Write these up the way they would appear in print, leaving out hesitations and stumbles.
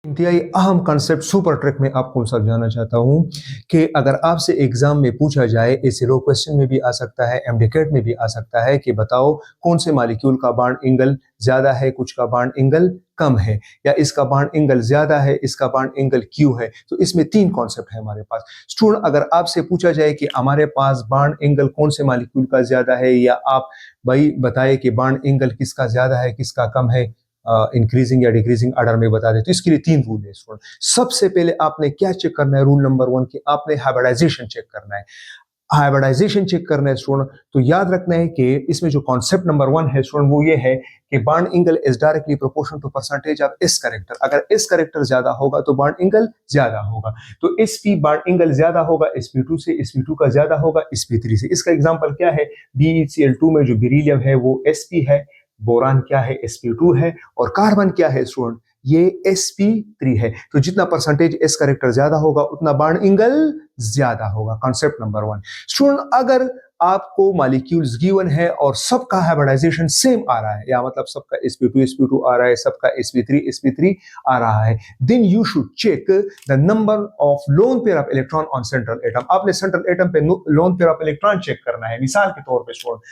इंतहाई अहम concept super trick में आपको समझाना चाहता हूँ कि अगर आपसे एग्जाम में पूछा जाए, ऐसे लो क्वेश्चन में भी आ सकता है, एमडीकेट में भी आ सकता है कि बताओ कौन से मॉलिक्यूल का बॉन्ड एंगल ज्यादा है, कुछ का बॉन्ड एंगल कम है, या इसका बॉन्ड एंगल ज्यादा है, इसका बॉन्ड एंगल क्यों है। तो इसमें तीन कॉन्सेप्ट है हमारे पास। स्टूडेंट, अगर आपसे पूछा जाए कि हमारे पास बॉन्ड एंगल कौन से मॉलिक्यूल का ज्यादा है, या आप भाई बताए कि बॉन्ड एंगल किसका ज्यादा है किसका कम है, इंक्रीजिंग या डिक्रीजिंग ऑर्डर में बता दें, तो इसके लिए तीन रूल है स्टूडेंट। सबसे पहले आपने क्या चेक करना है, रूल नंबर 1 कि आपने हाइब्रिडाइजेशन चेक करना है। हाइब्रिडाइजेशन चेक करना है स्टूडेंट, तो याद रखना है कि इसमें जो कॉन्सेप्ट नंबर 1 है स्टूडेंट, वो ये है कि bond angle is directly proportional to percentage of S character. अगर एस कैरेक्टर ज्यादा होगा तो बॉन्ड एंगल ज्यादा होगा। तो sp बॉन्ड एंगल ज्यादा होगा sp2 से, sp2 का ज्यादा होगा sp3 से। इसका एग्जांपल क्या है, BeCl2 में जो बेरिलियम है वो sp है, बोरान क्या है sp2 है, और कार्बन क्या है स्टूडेंट, ये sp3 है। तो जितना परसेंटेज s कैरेक्टर ज्यादा होगा उतना बॉन्ड एंगल ज्यादा होगा। कॉन्सेप्ट नंबर 1 स्टूडेंट, अगर आपको मॉलिक्यूल्स गिवन है और सबका हाइब्रिडाइजेशन सेम आ रहा है, या मतलब सबका sp2 आ रहा है, सबका sp3 आ रहा है, then you should check the number of lone pair of electron on central atom. आपने सेंट्रल एटम पे lone pair of electron check करना है। मिसाल के तौर पे स्टूडेंट,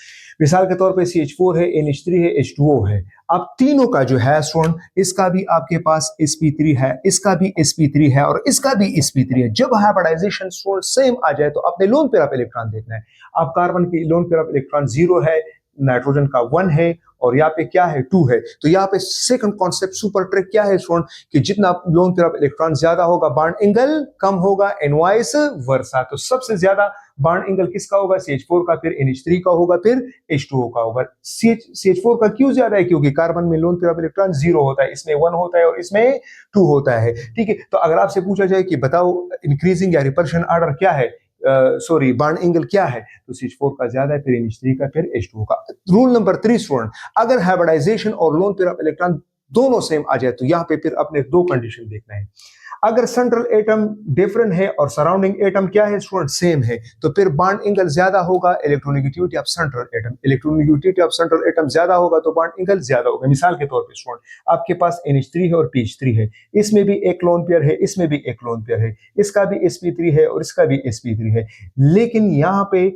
मिसाल के तौर पे CH4 है, NH3 है, H2O है। अब तीनों का जो है स्टूडेंट, इसका भी आपके पास sp3 है, इसका भी sp3 है, और इसका भी sp3 है। जब हाइब्रिडाइजेशन स्टूडेंट सेम आ जाए तो आपने लोन पेयर ऑफ इलेक्ट्रॉन देखना है। अब कार्बन की लोन पेयर ऑफ इलेक्ट्रॉन 0 है, नाइट्रोजन का 1 है, और यहाँ पे क्या है 2 है। तो यहाँ पे सेकंड कॉन्सेप्ट सुपर ट्रिक क्या है स्टूडेंट, कि जितना लोन पेयर ऑफ इलेक्ट्रॉन ज्यादा होगा बॉन्ड एंगल कम होगा, एंड वाइस वर्सा। तो सबसे ज्यादा बॉन्ड एंगल किसका होगा, CH4 का, फिर NH3 का होगा, फिर H2O का होगा। CH4 का क्यों ज्यादा है, क्योंकि कार्बन में लोन पेयर ऑफ इलेक्ट्रॉन 0 होता है, इसमें 1 होता है और इसमें 2 होता है। ठीक है, तो अगर आपसे पूछा जाए कि बताओ इंक्रीजिंग या रिपल्शन ऑर्डर क्या है, सॉरी बॉन्ड एंगल क्या है, तो CH4 का ज्यादा है, फिर NH3 का, फिर H2O का। रूल नंबर 3 स्टूडेंट, अगर हाइब्रिडाइजेशन और लोन पेयर ऑफ इलेक्ट्रॉन दोनों सेम आ जाए तो यहां पे फिर अपने दो कंडीशन देखना है। अगर सेंट्रल एटम डिफरेंट है और सराउंडिंग एटम क्या है स्टूडेंट, सेम है, तो फिर बॉन्ड एंगल ज्यादा होगा, electronegativity of central atom, electronegativity of central atom ज्यादा होगा तो बॉन्ड एंगल ज्यादा होगा। मिसाल के तौर पे स्टूडेंट, आपके पास NH3 है और PH3 है, इसमें भी एक लोन पेयर है, इसमें भी एक लोन पेयर है, इसका भी sp3 है और इसका भी sp3 है। लेकिन यहां पे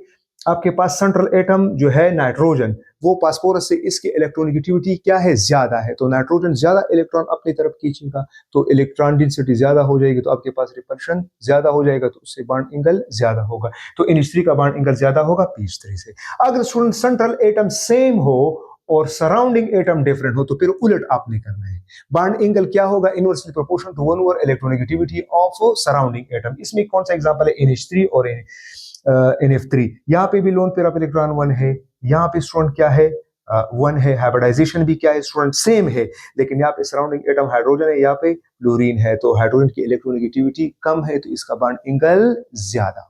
आपके पास सेंट्रल एटम जो है नाइट्रोजन, वो फास्फोरस से इसकी इलेक्ट्रोनेगेटिविटी क्या है, ज्यादा है। तो नाइट्रोजन ज्यादा इलेक्ट्रॉन अपनी तरफ खींचेगा, तो इलेक्ट्रॉन डेंसिटी ज्यादा हो जाएगी, तो आपके पास रिपल्शन ज्यादा हो जाएगा, तो उससे बॉन्ड एंगल ज्यादा होगा। तो NH3 का बॉन्ड एंगल ज्यादा होगा PH3 से। अगर स्टूडेंट सेंट्रल एटम सेम हो और सराउंडिंग एटम डिफरेंट हो तो फिर उलट आपने करना है। बॉन्ड एंगल क्या होगा, inversely proportional to 1 over electronegativity of surrounding atom. इसमें कौन सा एग्जांपल है, NH3 और NF3। यहाँ पे भी लोन पेयर ऑफ इलेक्ट्रॉन 1 है, यहाँ पे स्टूडेंट क्या है, 1 है। हाइब्रिडाइजेशन भी क्या है स्टूडेंट, सेम है, लेकिन यहाँ पे सराउंडिंग एटम हाइड्रोजन है, यहाँ पे क्लोरीन है, तो हाइड्रोजन की इलेक्ट्रोनेगेटिविटी कम है, तो इसका बॉन्ड एंगल ज्यादा।